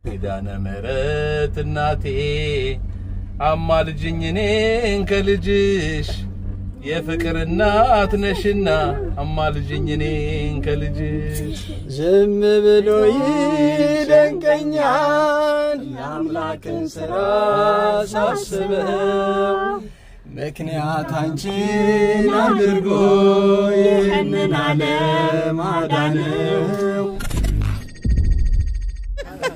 ኪዳነ ምሕረት እናቴ አማልጅኝ እኔን ከልጅሽ የፍቅር እናት ነሽና አማልጅኝ እኔን ከልጅሽ ዝም ብሎ ይደንቀኛል የአምላክን ሥራ ሳስበው ምክንያት አንቺን አድርጎ ይህንን ዓለም አዳነው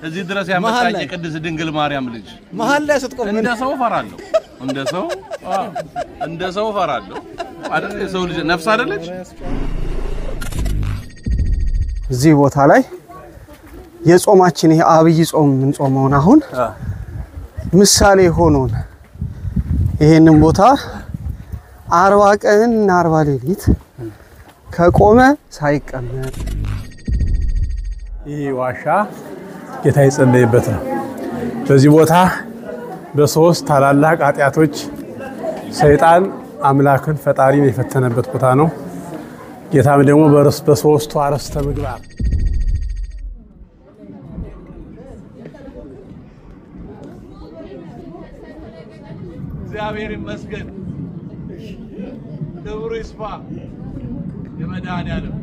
እዚህ ድረስ ያመጣኝ ቅድስት ድንግል ማርያም ልጅ መሃል ላይ ስትቆም እንደ ሰው ፈራለሁ እንደ ሰው ፈራለሁ አይደል ሰው ልጅ ነፍስ አይደለች እዚህ ቦታ ላይ የጾማችን ይሄ አብይ ጾም ምን ጾመውን አሁን ምሳሌ ሆኖን ይሄንን ቦታ 40 ቀን እና 40 ሌሊት ከቆመ ሳይቀመጥ ይሄ ዋሻ ጌታ ይጸለይበት ነው በዚህ ቦታ በሶስት ታላላቅ ኃጢያቶች ሰይጣን አምላክን ፈጣሪን የፈተነበት ቦታ ነው ጌታም ደግሞ በሶስቱ አርዕስተ ምግባር እግዚአብሔር ይመስገን ክብሩ ይስፋ የመድኃኒዓለም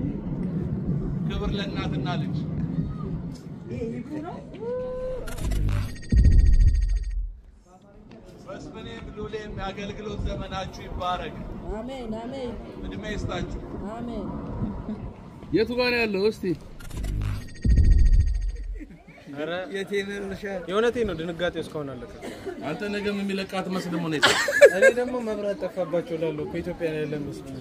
ክብር ለእናትና ልጅ በስመኔ ብሉሌም ያገልግሎት ዘመናችሁ ይባረክ አሜን አሜን እድሜ ይስጣችሁ አሜን የቱ ጋር ያለው እስቲ አረ የቴነርሻ የሆነቴ ነው ድንጋጤው እስካሁን አለከ አንተ ነገም የሚለቃት መስልም ነው እኔ ደግሞ መብራት ጠፋባቸው ላለው ከኢትዮጵያ ያለ መስሎኝ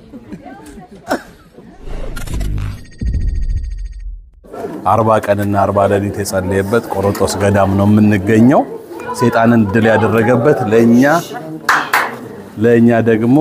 40 ቀንና 40 ሌሊት የጸለየበት ቆሮንቶስ ገዳም ነው የምንገኘው ሰይጣንን ድል ያደረገበት ለኛ ደግሞ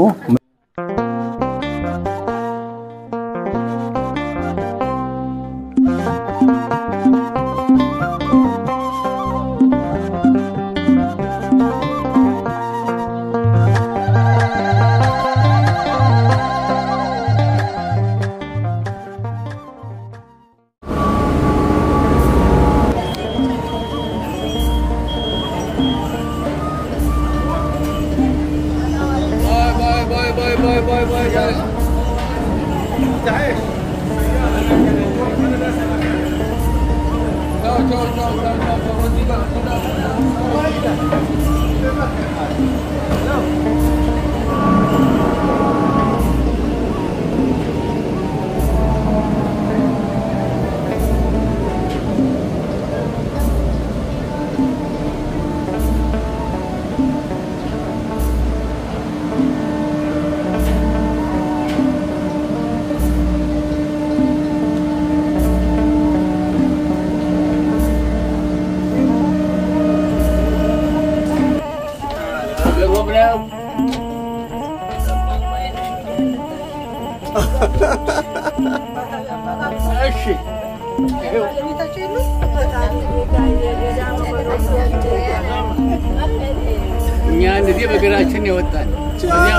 እኛ እንደዚህ በግራችን ይወጣል እኛ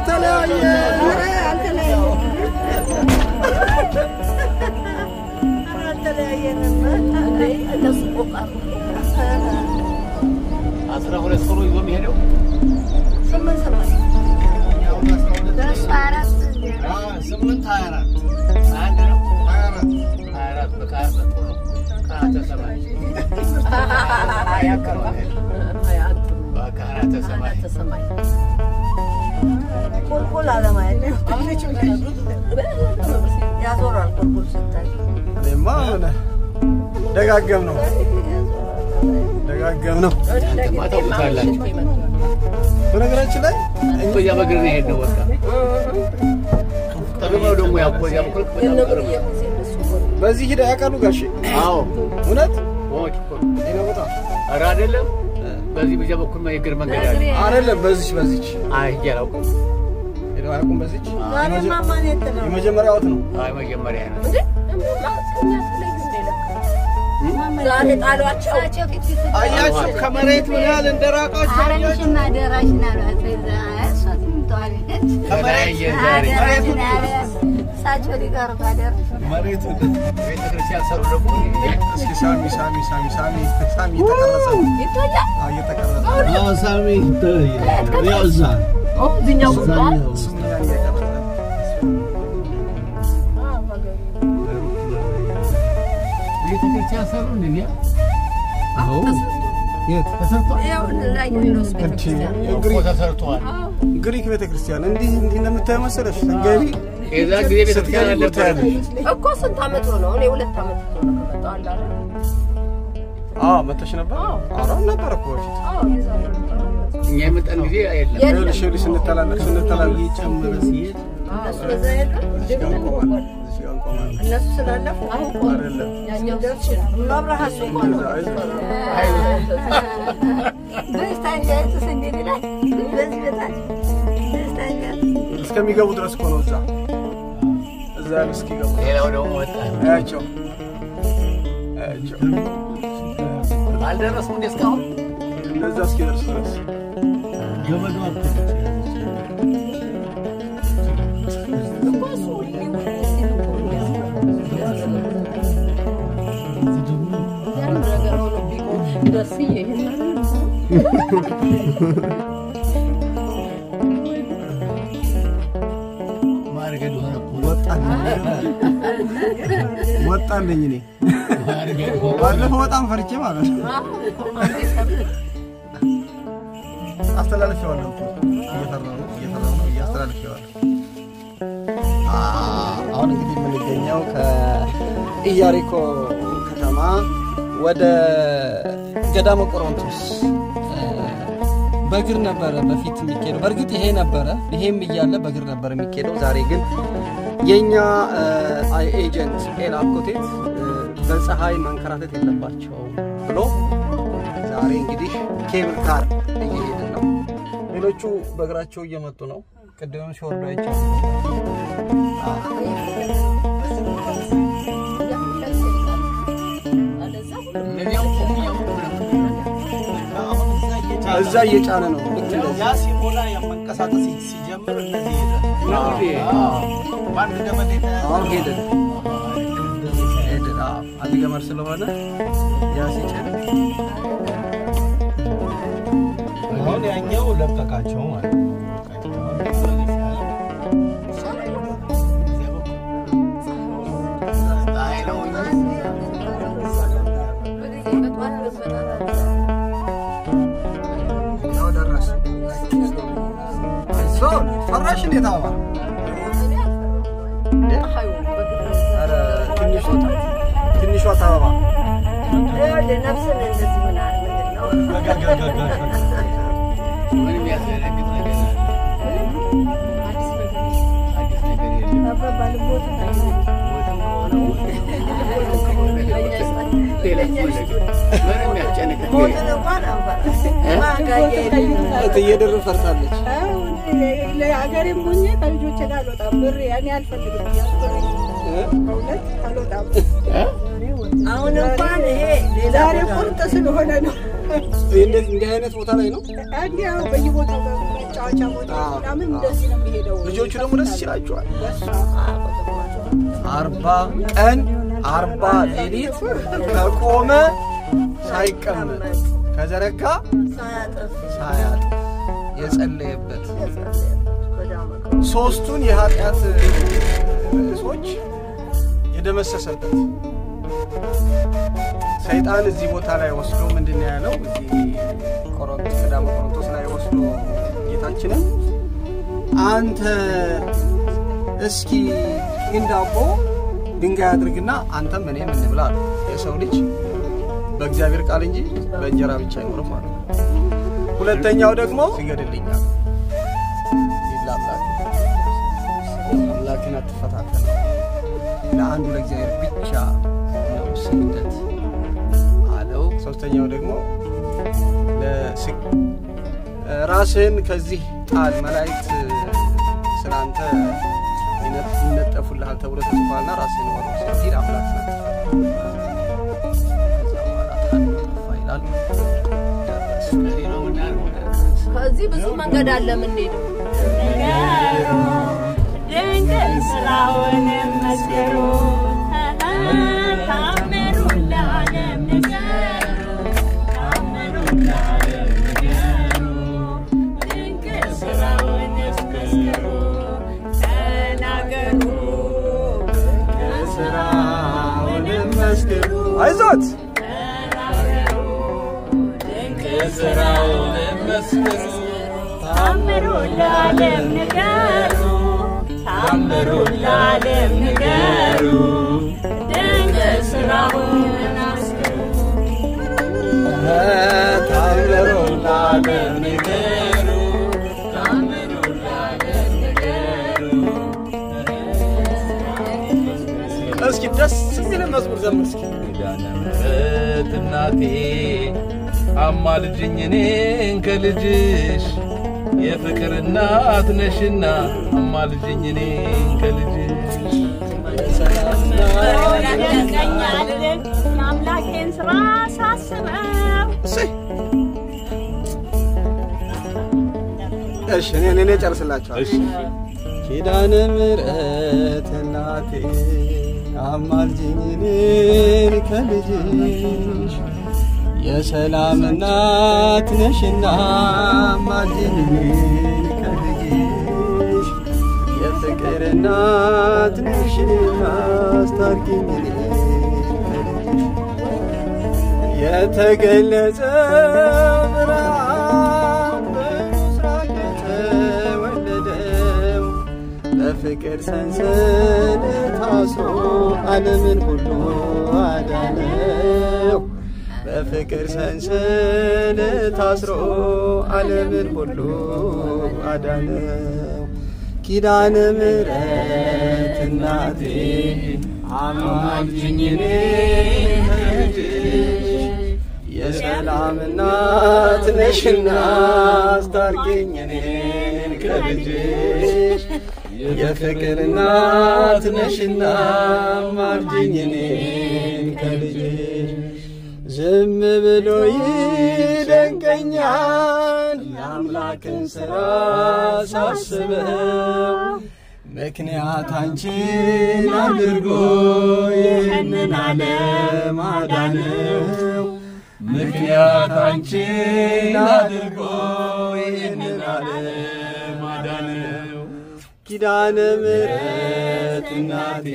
ተለያየ አስራ ሁለት ሰው ይዞ የሚሄደው ስምንት 24 አንድ ነው 24 በቃ ተሰማኝ ያከራው ተሰማኝ ቁልቁል አለማየት ያዞራል ቁልቁል ስታይ ለማና ደጋገም ነው ማታውታላችሁ በነገራችን ላይ እኛ በግር ነው ሄደው በቃ ተገመው ደግሞ ያቆያምኩት በዚህ ሂዳ ያቀሉ ጋሽ አዎ እውነት ወጭ ይነውጣ አራ አይደለም በዚህ በዚያ በኩል የእግር መንገድ አለ አይደለም በዚች አይ ያለው ሄዶ አይቁም በዚች ማማን የተለው የመጀመሪያው ነው አይ መጀመሪያ ነው ዛሬ ጣሏቸው አያችሁ ከመሬት ምን ያህል እንደራቃችሁ አረንሽም አደራሽና አትይዛ አያሳትም ተዋለች ከመሬት አደራሽና እሳቸው ሊቀር ታደር መሬቱ ቤተክርስቲያን ሰሩ ደግሞ እስኪ ሳሚ ተቀረጸ ይቶላ እየተቀረጸ ሳሚ ያዛ ዚኛው ቁጣል ቤተክርስቲያን ሰሩ እንዴ የት ተሰርቷል ያው ላይ ነው ቤተክርስቲያን ተሰርቷል ግሪክ ቤተክርስቲያን እንዲህ እንደምታየው መሰለሽ ገቢ የዛ ጊዜ ቤተክርስቲያን አለበት እኮ ስንት አመት ነው እኔ 2 አመት ነው ከመጣው አላለ መተሽ ነበር አራ ነበር እኮ እኛ የመጣን ጊዜ አይደለም ለሽሊ ስንተላለፍ ይጨምር ሲሄድ ስለዛ ያለው እነሱ ስላለፉ አይደለም ያኛው ደርሽ ማብራሃስ ነው ደስታኛት ስንዴ ላይ በዚህ በታች ደስታኛት እስከሚገቡ ድረስ እኮ ነው እዛ እስኪገቡ ሌላው ደግሞ ወጣ አያቸው አልደረስም እንደስካው እንደዛ እስኪደርስ ድረስ ገመዱ ማርገድ ሆነ ወጣልኝ እኔ ባለፈው በጣም ፈርቼ ማለት ነው አስተላልፌዋለሁ እየፈራሁ ነው እያስተላልፌዋለሁ አሁን እንግዲህ የምንገኘው ከኢያሪኮ ከተማ ወደ ገዳመ ቆሮንቶስ በእግር ነበረ በፊት የሚኬደው በርግጥ ይሄ ነበረ ይሄም እያለ በእግር ነበር የሚኬደው ዛሬ ግን የኛ ኤጀንት ኤላኮቴት በፀሐይ መንከራተት የለባቸው ብሎ ዛሬ እንግዲህ ኬብል ካር እየሄድን ነው ሌሎቹ በእግራቸው እየመጡ ነው ቅድም ሾርዶ አይቻል እዛ እየጫነ ነው ያ ሲሞላ ያመንቀሳቀስ ሲጀምር እንደዚህ ባንድ ገመድ ሄደ አንድ ገመድ ስለሆነ ያ ሲጫነ አሁን ያኛው ለቀቃቸው ማለት ነው ፈራሽ እንዴት አባ ትንሿ ታባ ለነፍስን እንደዚህ ምን ነው ምንም ያስደነግጥ ነገር አዲስ ነገር የለም አባባልቦት ምንም ያስጨንቅ ሞትን እንኳን አንፈራ እየደረ ፈርታለች ለሀገሬም ሆኜ ከልጆቼ ጋር አልወጣም ብሬ ያኔ አልፈልግም እውነት አልወጣም አሁን እንኳን ይሄ ዛሬ ቁርጥ ስለሆነ ነው እንዲህ አይነት ቦታ ላይ ነው እንዲያው በየቦታው መጫወቻ ቦታ ምናምን እንደዚህ ነው የሚሄደው ልጆቹ ደግሞ ደስ ይላቸዋል 40 ቀን 40 ሌሊት ከቆመ ሳይቀመጥ ከዘረጋ ሳያጥፍ የጸለየበት ሶስቱን የኃጢአት ርዕሶች የደመሰሰበት ሰይጣን እዚህ ቦታ ላይ ወስዶ ምንድነው ያለው እዚህ ገዳመ ቆሮንቶስ ላይ ወስዶ ጌታችንን አንተ እስኪ እንዳቦ ድንጋይ አድርግና አንተም እኔም እንብላ የሰው ልጅ በእግዚአብሔር ቃል እንጂ በእንጀራ ብቻ አይኖርም ማለት ነው ሁለተኛው ደግሞ ሲገድልኛል ይላላክ አምላክን አትፈታተን ለአንዱ ለእግዚአብሔር ብቻ ነው ስግደት አለው ሶስተኛው ደግሞ ራስን ከዚህ ጣል መላእክት ስላንተ ይነጠፉልሃል ተብሎ ተጽፏልና ራስን ወርስ ሲል አምላክ ነው ፋይናል ከዚህ ብዙ መንገድ አለ ምን ሄደው አይዞት ታምሩ ለዓለም ንገሩ ታምሩ ለዓለም ንገሩ ድንቅ ስራውን አስገሩ ታምሩ ለዓለም ንገሩ ታምሩ ለዓለም ንገሩ እስኪ ደስ ሲል መዝሙር ዘምር እስኪ ኪዳነ ምሕረት እናቴ አማልጅኝ እኔን ከልጅሽ የፍቅር እናት ነሽና አማልጅኝ እኔን ከልጅሽ ያደርገኛል የአምላኬን ስራ ሳስበው እሺ እኔ ጨርስላችኋለሁ እሺ ኪዳነ ምሕረት እናቴ አማልጅኝ እኔን ከልጅሽ የሰላም እናት ነሽና አማልጅኝ እኔን ከልጅሽ የፍቅር እናት ነሽና አስታርቂኝ እኔን ከልጅሽ የተገለጸ ብርሃን በምስራቅ የተወለደው በፍቅር ሰንሰለት ታስሮ ዓለምን ሁሉ አዳነው በፍቅር ሰንሰለት ታስሮ ዓለምን ሁሉ አዳነው ኪዳነ ምሕረት እናቴ አማልጅኝ እኔን ከልጅሽ የሰላም እናት ነሽና አስታርቂኝ እኔን ከልጅሽ የፍቅር እናት ነሽና አማልጅኝ እኔን ከልጅሽ ዝም ብሎ ይደንቀኛል የአምላክን ሥራ ሳስበው ምክንያት አንቺን አድርጎ ይህንን ዓለም አዳነው ምክንያት አንቺን አድርጎ ይህንን ዓለም አዳነው ኪዳነ ምሕረት እናቴ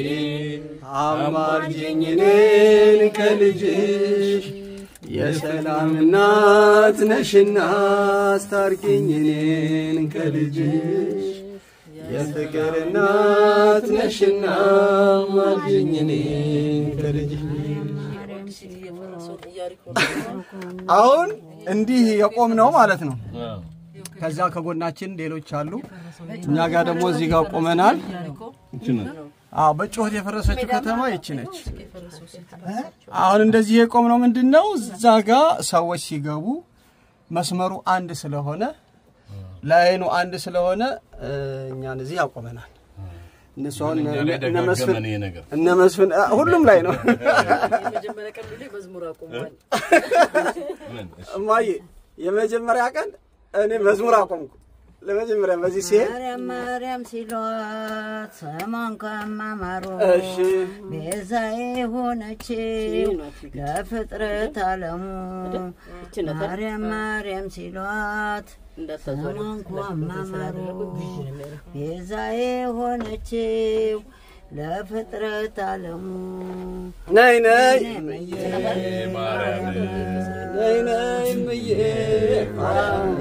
አማልጅኝ እኔን ከልጅሽ የሰላም እናት ነሽና አስታርቂኝ እኔን ከልጅሽ የፍቅር እናት ነሽና አማልጅኝ እኔን ከልጅሽ አሁን እንዲህ የቆምነው ማለት ነው ከዛ ከጎናችን ሌሎች አሉ እኛ ጋር ደግሞ እዚህ ጋር ቆመናል በጩኸት የፈረሰችው ከተማ ይቺ ነች አሁን እንደዚህ የቆምነው ምንድነው እዛ ጋር ሰዎች ሲገቡ መስመሩ አንድ ስለሆነ ላይኑ አንድ ስለሆነ እኛን እዚህ ያቆመናል እነሱን እነመስፍን ሁሉም ላይ ነው የመጀመሪያ ቀን ላይ መዝሙር አቆምኩ ማይ የመጀመሪያ ቀን እኔ መዝሙር አቆምኩ ለመጀመሪያ በዚህ ሲሄድ ማርያም ሲሏት ሰማን ከማማሩ እሺ ቤዛዬ ሆነች ለፍጥረት ዓለሙ ማርያም ሲሏት ሰማን ከማማሩ ቤዛዬ ሆነች ለፍጥረት ዓለሙ ነይ ነይ ማርያም ነይ ነይ ምዬ ማርያም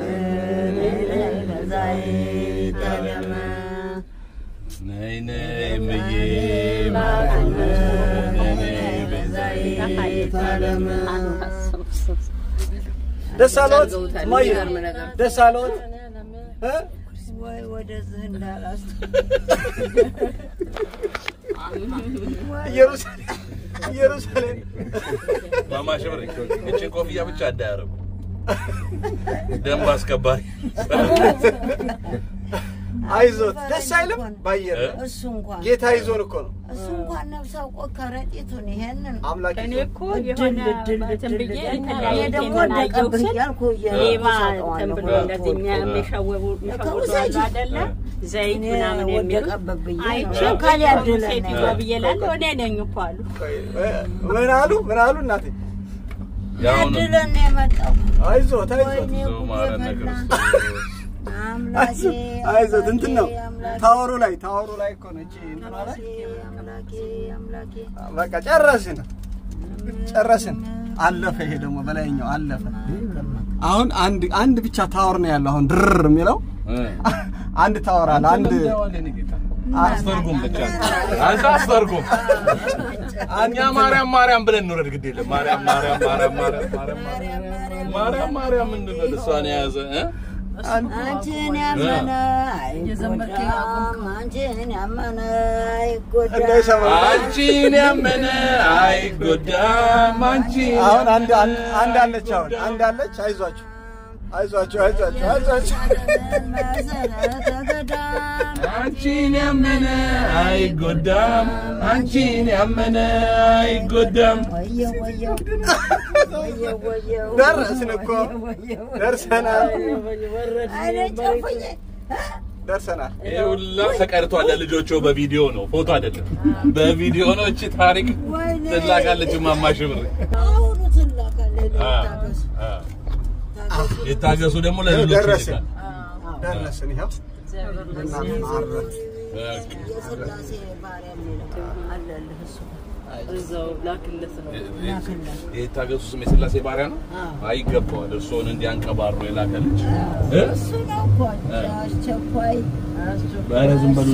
ነይ ነይ ምዬ ማርያም ደስ አለዎት ማይ ደስ አለዎት ወይ ወደዚህ እንዳላስ ኢየሩሳሌም ማማሸብር እቺን ኮፍያ ብቻ እንዳያረጉ ደንብ አስከባሪ አይዞት ደስ አይልም ባየር እሱ እንኳን ጌታ ይዞን እኮ ነው እሱ እንኳን እንኳን ነፍሳው ቆከረጢቱን ይሄንን አምላክ እኔ እኮ የሆነ ተንብዬ እኔ ደግሞ ደቀብኝ ያልኩ የሌባ ተንብሎ እንደዚህ የሚሸወቡ አይደለ ዘይት ምናምን የሚደቀብኝ አይቼ ካል ያደለኝ ብዬላል ወደ ነኝ እኮ አሉ ምን አሉ እናቴ ያድለን የመጣው አይዞት አይዞት እንትን ነው ታወሩ ላይ እኮ ነው እቺ እንትና ላይ በቃ ጨረስን አለፈ ይሄ ደግሞ በላይኛው አለፈ አሁን አንድ ብቻ ታወር ነው ያለው አሁን ድር የሚለው አንድ ታወር አለ አንድ አስተርጉም ብቻ አስተርጉም እኛ ማርያም ብለን እንወረድ ግድ የለም ማርያም እንደው እሷን ያዘ አንቺን ያመነ አይጎዳም አንቺን ያመነ አይጎዳም አሁን አንድ አለች አይዟችሁ አንቺን ያመነ አይጎዳም ደረስን እኮ ደርሰናል ይኸውላ ተቀርቷል ለልጆቹ በቪዲዮ ነው ፎቶ አይደለም በቪዲዮ ነው እቺ ታሪክ ትላካለች ማማሽ ብር የታገሱ ደግሞ ለልጆቹ ደረስን ይሄው የስላሴ ባሪያም አለልህ እሱ እዛው ላክለት ነው የታገሱ ስም የስላሴ ባሪያ ነው አይገባው እርሶን እንዲያንቀባሩ የላከልች እሱ ነው እኮ አስቸኳይ ባረዝም በሉ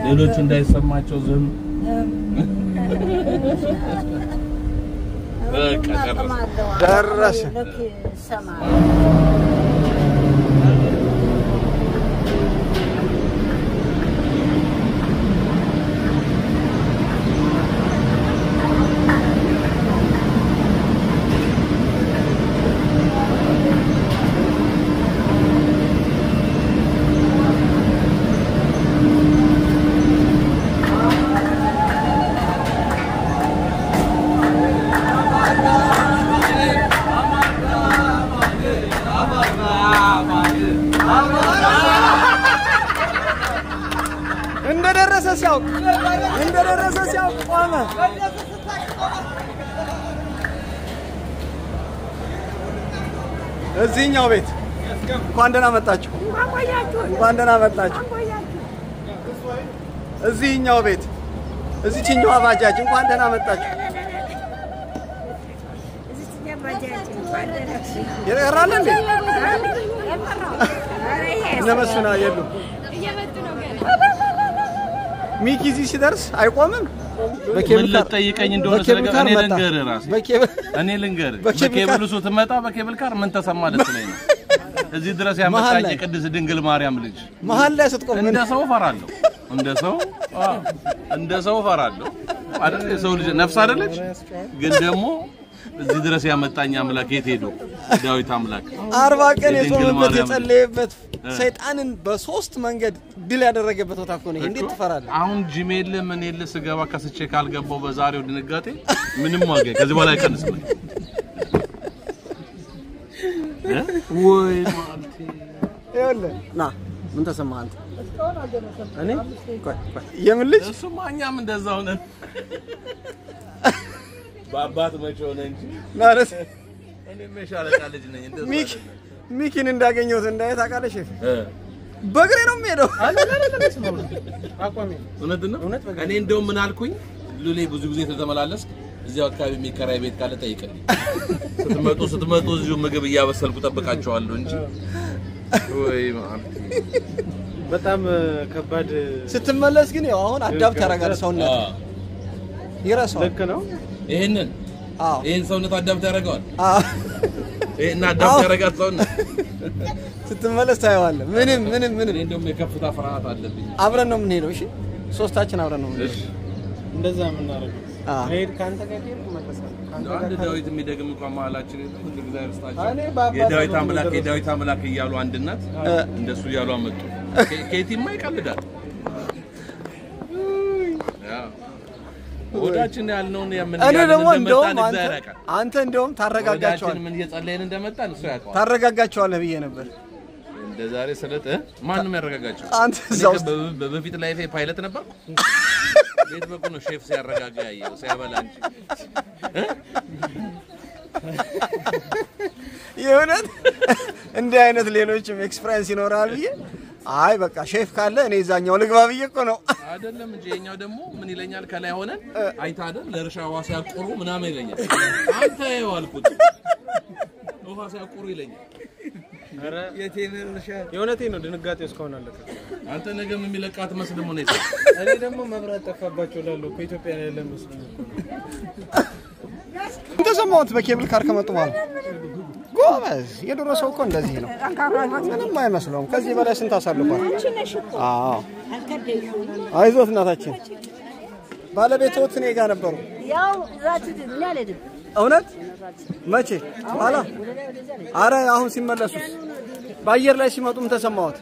ሌሎቹ እንዳይሰማቸው ዝም ደረስን እንደደረሰ ሲያውቅ ቆመ እዚህኛው ቤት እንኳን ደህና መጣችሁ እዚህኛው ቤት እዚህኛው ባጃጅ እንኳን ደህና መጣችሁ ይራራል እንዴ ነመስና የሉ ሚኪዚ ሲደርስ አይቆምም በኬብል ጠይቀኝ እንደሆነ ስለገና እኔ ልንገርህ በኬብል ሱት መጣ በኬብል ካር ምን ተሰማ ለትለኝ ነው እዚህ ድረስ ያመጣኝ ቅድስት ድንግል ማርያም ልጅ መሃል ላይ ስትቆም እንደ ሰው ፈራለሁ አይደል የሰው ልጅ ነፍስ አይደለች ግን ደግሞ እዚህ ድረስ ያመጣኝ አምላክ የት ሄዶ ዳዊት አምላክ 40 ቀን የጾመበት የጸለየበት ሰይጣንን በሶስት መንገድ ድል ያደረገበት ወጣ ነው እንዴት ትፈራለህ አሁን ጂሜል ምን የለ ስገባ ከስቼ ካልገባው በዛሬው ድንጋጤ ምንም ዋጋ ከዚህ በኋላ አይቀንስም ወይ ማልቲ ይኸውልህ ና ምን ተሰማህ አንተ እኔ ቆይ የምልሽ እሱማኛም እንደዛው ነን ባባት መቼ ሆነ እንጂ ማለት እኔ መሻለቃ ልጅ ነኝ እንደዛ ሚኪን እንዳገኘሁት እንዳይታ ቃለሽ በግሬ ነው የሚሄደው አቋሚ እውነት ነው እኔ እንደው ምን አልኩኝ ሉሌ ብዙ ጊዜ ተተመላለስ እዚያው አካባቢ የሚከራይ ቤት ካለ ጠይቀኝ ስትመጡ እዚሁ ምግብ እያበሰልኩ ተበቃቸዋለሁ እንጂ ወይ ማልቲ በጣም ከባድ ስትመለስ ግን ያው አሁን አዳፕት ያደርጋል ሰውነት ይራሳው ልክ ነው ይሄንን ይሄን ሰውነት አዳፕት ያደርጋል እና አዳፕት ያደርጋል ሰውነት ስትመለስ ታየዋለህ ምንም እኔ እንደውም የከፍታ ፍርሃት አለብኝ አብረን ነው የምንሄደው እሺ ሶስታችን አብረን ነው እሺ እንደዛ የምናደርገው ሄድ ካንተ ጋር ሄድ መከሳል አንድ ዳዊት የሚደግም እንኳን ማላችን ነው እግዚአብሔር ስጣቸው የዳዊት አምላክ እያሉ አንድነት እንደሱ እያሉ አመጡ ኬቲማ ይቀልዳል ወዳችን ያልነውን ያምን እኔ ደግሞ እንደውም አንተ እንደውም ታረጋጋቸዋለህ ምን እየጸለየን እንደመጣን እሱ ያውቃል ታረጋጋቸዋለህ ብዬ ነበር እንደዛሬ ስለተ ማንንም ያረጋጋቸው አንተ እዛው በፊት ላይፌ ፓይለት ነበር ቤት በኩል ነው ሼፍ ሲያረጋጋ ያየው ሲያበላ እንጂ የሆነት እንደ አይነት ሌሎችም ኤክስፒሪየንስ ይኖራል ብዬ አይ በቃ ሼፍ ካለ እኔ እዛኛው ልግባ ብዬ እኮ ነው አይደለም እንጂ የኛው ደግሞ ምን ይለኛል ከላይ ሆነን አይታ አይደል ለርሻ ውሃ ሲያቆሩ ምናምን ይለኛል አንተ ይዋልኩት ውሃ ሲያቆሩ ይለኛል አረ የቴነርሻ የሆነቴ ነው ድንጋጤ እስካሁን አለከ አንተ ነገም የሚለቃት መስል ምን ነው እኔ ደግሞ መብራት ጠፋባቸው ላለው ከኢትዮጵያ ላይ ያለ መስል እንደሰማሁት በኬብል ካር ከመጡ በኋላ ጎበዝ የድሮ ሰው እኮ እንደዚህ ነው ምንም አይመስለውም ከዚህ በላይ ስንት አሳልፏል አዎ አይዞት እናታችን ባለቤቶት እኔ ጋር ነበሩ ያው ዛት ያለድ እውነት መቼ ኋላ አረ አሁን ሲመለሱስ በአየር ላይ ሲመጡም ተሰማሁት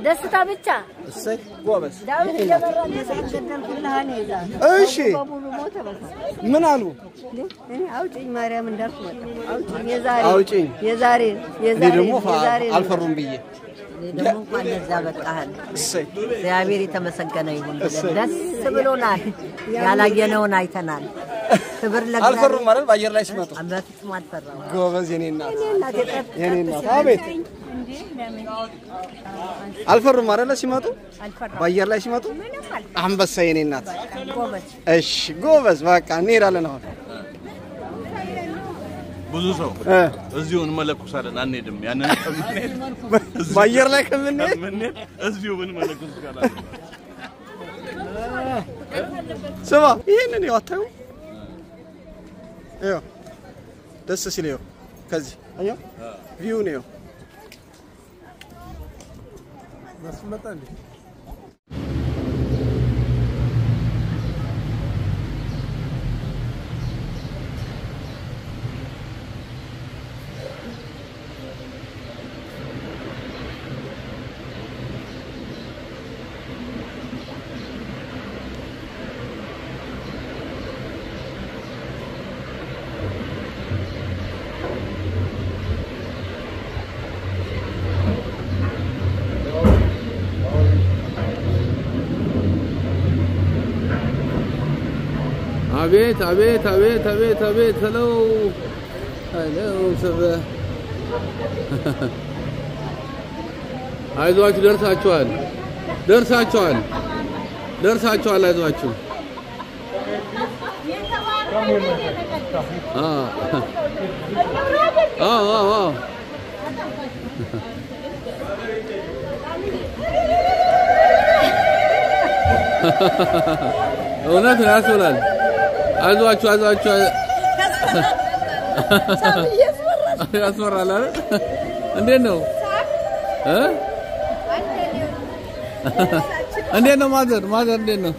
ደስታ ብቻ እሰይ ጎበዝ ዳዊት እየበራ ተሰደልኩልህ ነዛ እሺ ምን አሉ እኔ አውጪኝ ማርያም እንዳልኩ መጣ አውጪኝ የዛሬ ደግሞ አልፈሩም ብዬ ደግሞ እንኳን ለዛ በቃሃል እግዚአብሔር የተመሰገነ ይሁን ደስ ብሎናል ያላየነውን አይተናል ክብር ለእግዚአብሔር አልፈሩም ማለት በአየር ላይ ሲመጡ አባትስ ማትፈራው ጎበዝ የኔ እናት አቤት አልፈሩም አይደለ ሲመጡ በአየር ላይ ሲመጡ አንበሳ የኔ እናት እሺ ጎበዝ በቃ እንሄዳለን አሁን ብዙ ሰው እዚሁ እንመለኩሳለን አንሄድም ያንን በአየር ላይ ከምንሄድ እዚሁ እንመለኩስ ካላለ ስማ ይሄንን ያታዩ ይኸው ደስ ሲል ይኸው ከዚህ አየው ቪው ነው መስመጣ እንዴ አቤት አቤት አቤት አቤት አቤት hello ሰበ አይዟችሁ ደርሳችኋል አይዟችሁ አዎ እውነት ያስብላል አይዟችሁ ያስፈራል አይደል እንዴት ነው እንዴት ነው ማዘር እንዴት ነው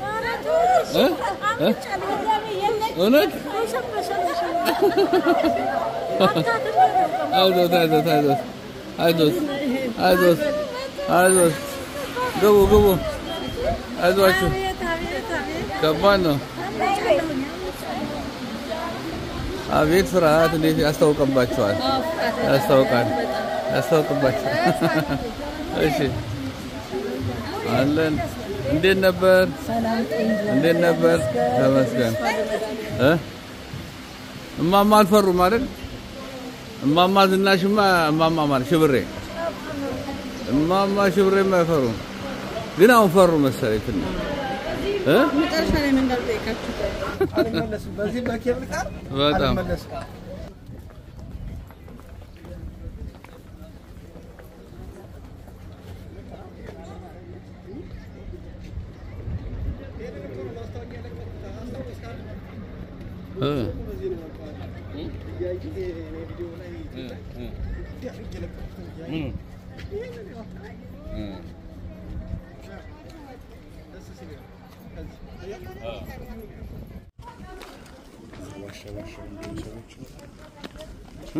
እውነት አይዞት ግቡ አይዟችሁ ከባድ ነው አቤት ፍርሃት እንዴት ያስታውቅባችኋል ያስታውቅባችኋል እሺ አለን እንዴት ነበር ተመስገን እማማ አልፈሩም አይደል እማማ ዝናሽማ እማማ ማለት ሽብሬ አይፈሩም ግን አሁን ፈሩ መሰለኝ ትንሽ መጨረሻ ላይ ምን እንዳልጠይቃችሁ አልመለስም በዚህ በኬብል ካር በጣም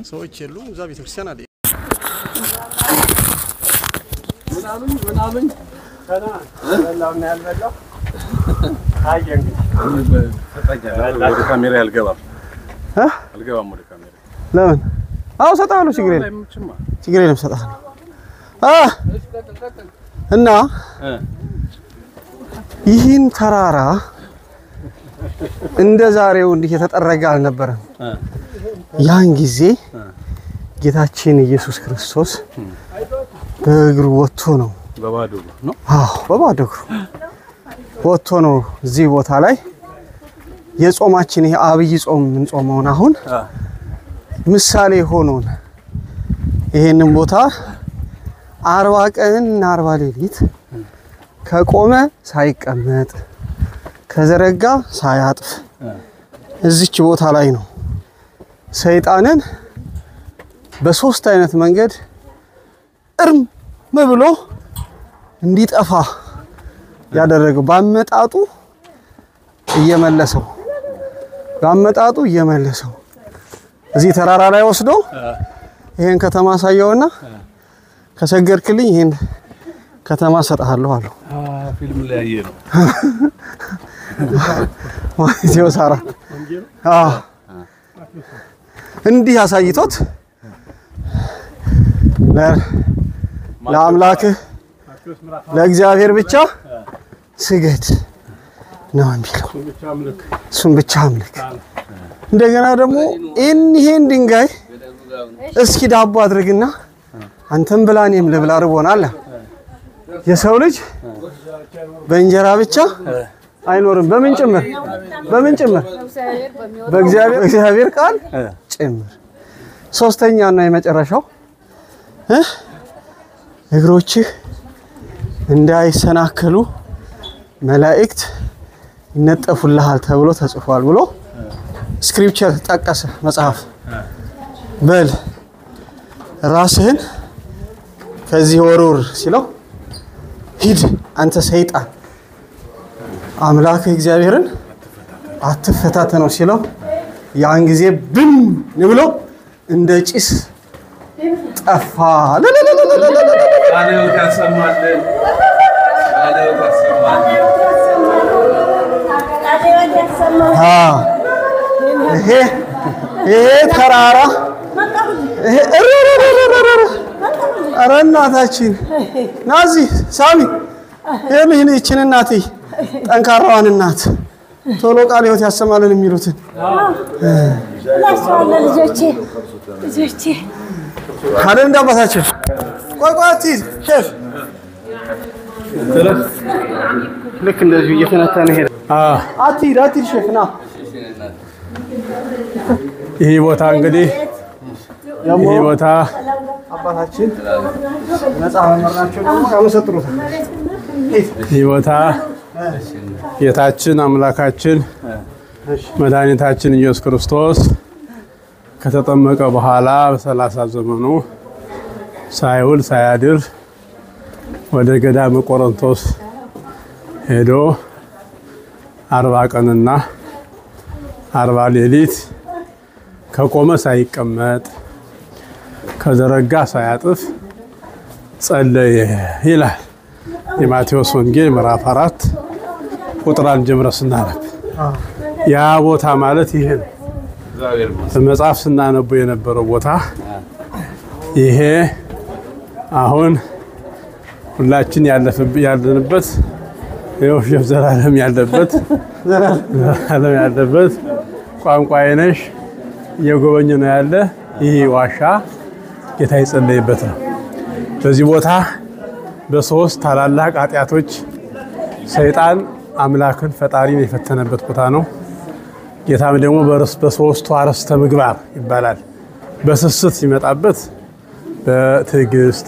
ሰዎች የሉም እዛ ቤተክርስቲያን አለ ምናምን ሰና ሰላም ነው ያልበላው ወደ ካሜራ አልገባም ወደ ካሜራ ለምን? አዎ ሰጣለሁ፣ ችግር የለም ችግር የለም ሰጣለሁ። እና ይህን ተራራ እንደ ዛሬው እንዲህ የተጠረገ አልነበረም። ያን ጊዜ ጌታችን ኢየሱስ ክርስቶስ በእግሩ ወጥቶ ነው በባዶ ነው። አዎ በባዶ እግሩ ወጥቶ ነው እዚህ ቦታ ላይ የጾማችን ይሄ አብይ ጾም ምን ጾመውን አሁን ምሳሌ ሆኖን ይሄንን ቦታ 40 ቀንና 40 ሌሊት ከቆመ ሳይቀመጥ ከዘረጋ ሳያጥፍ እዚች ቦታ ላይ ነው ሰይጣንን በሶስት አይነት መንገድ እርም ብሎ እንዲጠፋ ያደረገው። ባመጣጡ እየመለሰው እዚህ ተራራ ላይ ወስዶ ይሄን ከተማ ሳየውና ከሰገድክልኝ ይሄን ከተማ ሰጣለሁ አለው። ፊልም ላይ ያየ ነው ማቴዎስ 4 እንዲህ አሳይቶት ለአምላክህ ለእግዚአብሔር ብቻ ስገድ ነው የሚለው። እሱን ብቻ አምልክ። እንደገና ደግሞ ይሄን ድንጋይ እስኪ ዳቦ አድርግና አንተም ብላ እኔም ልብላ ርቦናል። የሰው ልጅ በእንጀራ ብቻ አይኖርም። በምን ጭምር በእግዚአብሔር ቃል ጭምር። ሶስተኛና የመጨረሻው እግሮችህ እንዳይሰናከሉ መላእክት ይነጠፉልሃል ተብሎ ተጽፏል ብሎ ስክሪፕቸር ተጠቀሰ መጽሐፍ። በል ራስህን ከዚህ ወሩር ሲለው ሂድ አንተ ሰይጣን አምላክ እግዚአብሔርን አትፈታተነው ሲለው ያን ጊዜ ብን ብሎ እንደ ጭስ ጠፋ። አሌው ያሰማልን ይሄ ተራራ ኧረ እናታችን ናዚ ሳሚ ይሄን ይችን እናቴ ጠንካራዋን እናት ቶሎ ቃለ ሕይወት ያሰማልን የሚሉትን ልጆቼ ካለ እንዳባታችን ቆይቆቲ ሼፍ ልክ እንደዚህ እየተነተነ ሄደ። አትሂድ ሼፍ ና። ይሄ ቦታ እንግዲህ ይሄ ቦታ አባታችን ነፃ መመራቸው ደግሞ ያመሰጥሩታል። ይሄ ቦታ ጌታችን አምላካችን መድኃኒታችን ኢየሱስ ክርስቶስ ከተጠመቀ በኋላ በ30 ዘመኑ ሳይውል ሳያድር ወደ ገዳመ ቆሮንቶስ ሄዶ 40 ቀንና 40 ሌሊት ከቆመ ሳይቀመጥ ከዘረጋ ሳያጥፍ ጸለየ ይላል የማቴዎስ ወንጌል ምዕራፍ 4 ቁጥር 1 ጀምሮ ስናነብ። ያ ቦታ ማለት ይሄ ነው። በመጽሐፍ ስናነቡ የነበረው ቦታ ይሄ አሁን ሁላችን ያለንበት የወሸፍ ዘላለም ያለበት ቋንቋዬ ነሽ እየጎበኘ ነው ያለ። ይህ ዋሻ ጌታ የጸለየበት ነው። በዚህ ቦታ በሶስት ታላላቅ ኃጢአቶች ሰይጣን አምላክን ፈጣሪን የፈተነበት ቦታ ነው። ጌታም ደግሞ በሶስቱ አርዕስተ ምግባር ይባላል። በስስት ይመጣበት በትዕግስት፣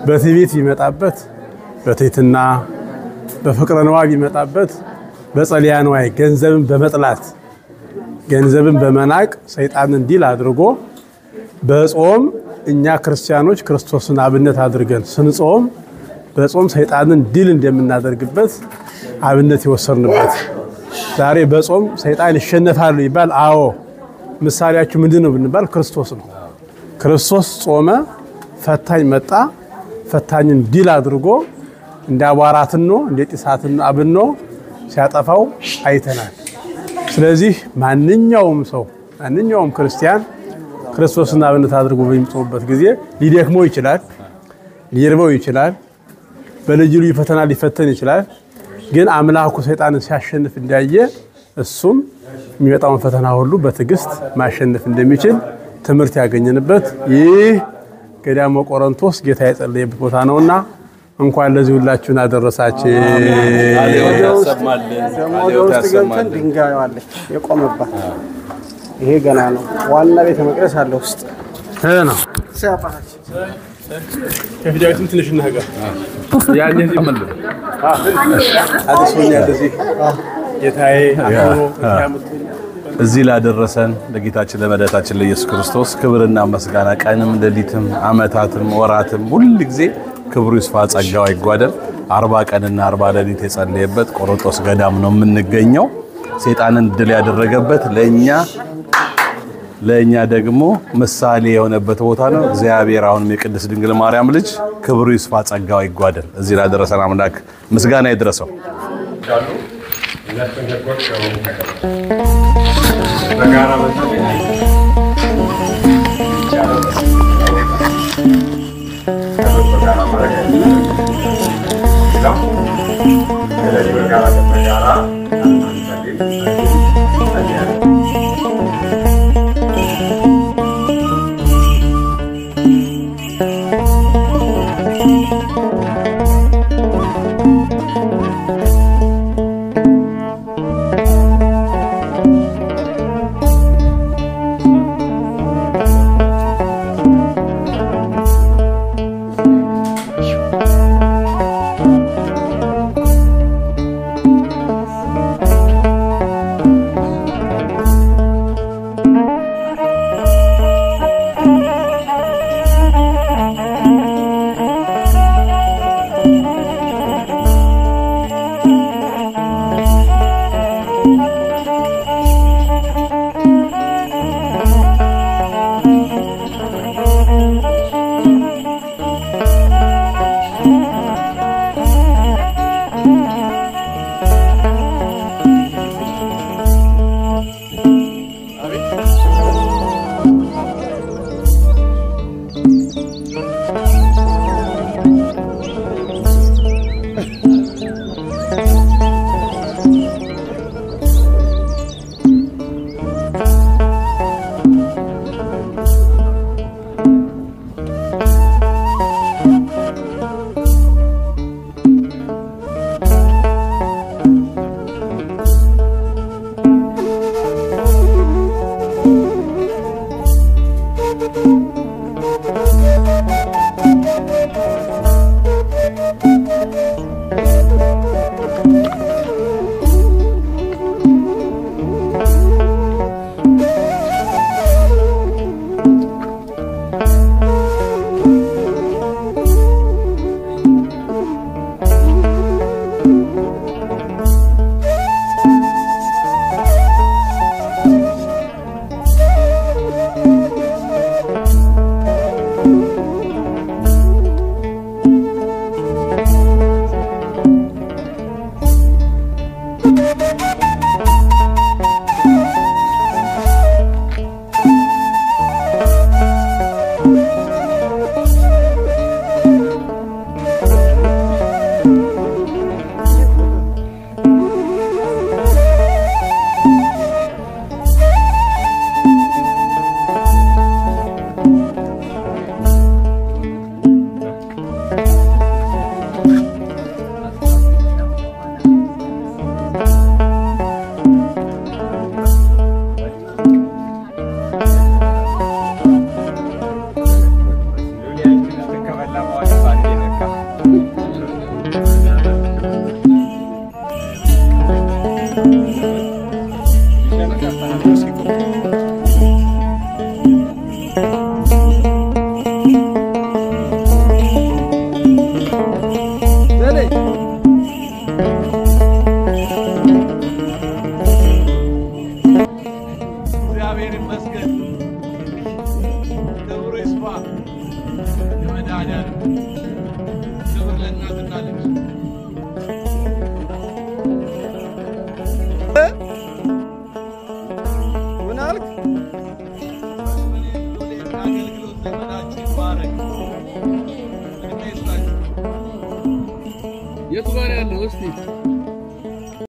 በትዕቢት ይመጣበት በትህትና፣ በፍቅረ ነዋይ ይመጣበት በጸሊያ ነዋይ ገንዘብን በመጥላት ገንዘብን በመናቅ ሰይጣንን ድል አድርጎ በጾም እኛ ክርስቲያኖች ክርስቶስን አብነት አድርገን ስንጾም በጾም ሰይጣንን ድል እንደምናደርግበት አብነት የወሰርንበት። ዛሬ በጾም ሰይጣን ይሸነፋል ይባል። አዎ ምሳሌያችሁ ምንድነው ብንባል ክርስቶስ ነው። ክርስቶስ ጾመ፣ ፈታኝ መጣ፣ ፈታኝን ድል አድርጎ እንደ አቧራትን ነው እንደ ጢሳትን አብኖ ሲያጠፋው አይተናል። ስለዚህ ማንኛውም ሰው ማንኛውም ክርስቲያን ክርስቶስን አብነት አድርጎ በሚጾምበት ጊዜ ሊደክመው ይችላል፣ ሊርበው ይችላል፣ በልዩ ልዩ ፈተና ሊፈተን ይችላል። ግን አምላኩ ሰይጣንን ሲያሸንፍ እንዳየ እሱም የሚመጣውን ፈተና ሁሉ በትዕግስት ማሸነፍ እንደሚችል ትምህርት ያገኘንበት ይህ ገዳመ ቆሮንቶስ ጌታ የጸለየበት ቦታ ነውና እንኳን ለዚህ ሁላችሁን አደረሳችሁ። ያሰማልን። ድንጋዩ አለች የቆመባት ይሄ ገና ነው። ዋና ቤተ መቅደስ አለ ውስጥ ነው ሲያባች ከፊዳዊትም ትንሽ ነገር ያኔ ተመለ አዲስኛ እንደዚህ ጌታዬ አሁን ያመጡኝ እዚህ ላደረሰን ለጌታችን ለመድኃኒታችን ለኢየሱስ ክርስቶስ ክብርና ምስጋና ቀንም ሌሊትም ዓመታትም ወራትም ሁሉ ጊዜ ክብሩ ይስፋ ጸጋው አይጓደል። 40 ቀንና 40 ሌሊት የጸለየበት ቆሮንቶስ ገዳም ነው የምንገኘው። ሰይጣንን ድል ያደረገበት ለኛ ደግሞ ምሳሌ የሆነበት ቦታ ነው። እግዚአብሔር አሁንም የቅድስት ድንግል ማርያም ልጅ ክብሩ ይስፋ ጸጋው አይጓደል። እዚህ ላደረሰን አምላክ ምስጋና ይድረሰው። እግዚአብሔር ይመስገን።